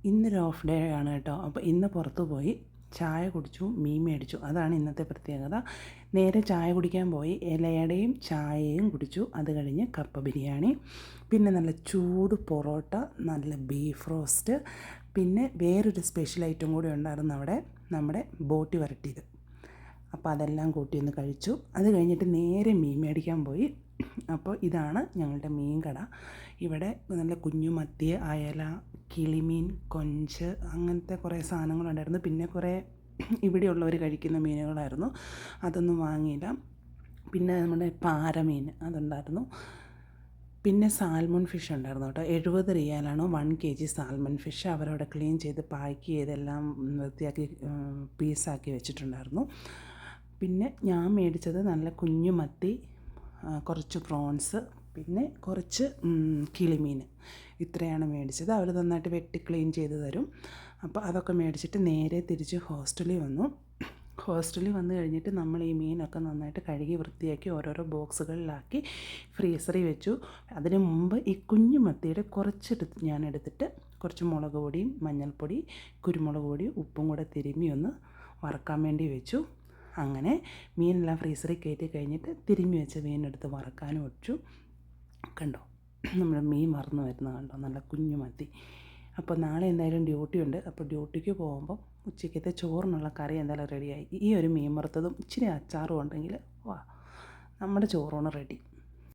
ഇന്നൊരു off day ആണ് കേട്ടോ. അപ്പോൾ ഇന്ന് പുറത്ത് പോയി ചായ കുടിച്ചു, മീൻ മേടിച്ചു. അതാണ് ഇന്നത്തെ പ്രത്യേകത. നേരെ ചായ കുടിക്കാൻ പോയി, ഇലയടയും ചായയും കുടിച്ചു. അത് കഴിഞ്ഞ് കപ്പ ബിരിയാണി, പിന്നെ നല്ല ചൂട് പൊറോട്ട, നല്ല ബീഫ് റോസ്റ്റ്, പിന്നെ വേറൊരു സ്പെഷ്യൽ ഐറ്റം കൂടി ഉണ്ടായിരുന്നു അവിടെ, നമ്മുടെ ബോട്ടി വരട്ടിയത്. അപ്പോൾ അതെല്ലാം കൂട്ടി ഒന്ന് കഴിച്ചു. അത് കഴിഞ്ഞിട്ട് നേരെ മീൻ മേടിക്കാൻ പോയി. അപ്പോൾ ഇതാണ് ഞങ്ങളുടെ മീൻ കട. ഇവിടെ നല്ല കുഞ്ഞു മത്തി, അയല, കിളിമീൻ, കൊഞ്ച്, അങ്ങനത്തെ കുറേ സാധനങ്ങളുണ്ടായിരുന്നു. പിന്നെ കുറേ ഇവിടെയുള്ളവർ കഴിക്കുന്ന മീനുകളായിരുന്നു, അതൊന്നും വാങ്ങിയില്ല. പിന്നെ നമ്മുടെ പാരമീൻ അതുണ്ടായിരുന്നു. പിന്നെ സാൽമൺ ഫിഷ് ഉണ്ടായിരുന്നു കേട്ടോ. 70 റിയാലാണ് 1 kg സാൽമൺ ഫിഷ്. അവരവിടെ ക്ലീൻ ചെയ്ത് പാക്ക് ചെയ്തെല്ലാം വൃത്തിയാക്കി പീസാക്കി വെച്ചിട്ടുണ്ടായിരുന്നു. പിന്നെ ഞാൻ മേടിച്ചത് നല്ല കുഞ്ഞു മത്തി, കുറച്ച് പ്രോൺസ്, പിന്നെ കുറച്ച് കിളിമീൻ, ഇത്രയാണ് മേടിച്ചത്. അവർ നന്നായിട്ട് വെട്ടി ക്ലീൻ ചെയ്ത് തരും. അപ്പോൾ അതൊക്കെ മേടിച്ചിട്ട് നേരെ തിരിച്ച് ഹോസ്റ്റലിൽ വന്നു. ഹോസ്റ്റലിൽ വന്നു കഴിഞ്ഞിട്ട് നമ്മൾ ഈ മീനൊക്കെ നന്നായിട്ട് കഴുകി വൃത്തിയാക്കി ഓരോരോ ബോക്സുകളിലാക്കി ഫ്രീസറിൽ വെച്ചു. അതിന് മുമ്പ് ഈ കുഞ്ഞു മത്തിയുടെ ഞാൻ എടുത്തിട്ട് കുറച്ച് മുളക് പൊടിയും മഞ്ഞൾപ്പൊടി, കുരുമുളക് പൊടി, ഉപ്പും കൂടെ തിരുമ്മി ഒന്ന് വറക്കാൻ വേണ്ടി വെച്ചു. അങ്ങനെ മീനെല്ലാം ഫ്രീസറിൽ കയറ്റി കഴിഞ്ഞിട്ട് തിരുമ്മി വെച്ച മീനെടുത്ത് വറക്കാനും വെച്ചു. കണ്ടോ, നമ്മുടെ മീൻ മറന്നു വരുന്നത് കണ്ടോ, നല്ല കുഞ്ഞു മത്തി. അപ്പോൾ നാളെ എന്തായാലും ഡ്യൂട്ടി ഉണ്ട്. അപ്പോൾ ഡ്യൂട്ടിക്ക് പോകുമ്പോൾ ഉച്ചയ്ക്കത്തെ ചോറിനുള്ള കറി എന്തായാലും റെഡിയായി. ഈ ഒരു മീൻ വറുത്തതും ഇച്ചിരി അച്ചാറും ഉണ്ടെങ്കിൽ നമ്മുടെ ചോറൂണ് റെഡി.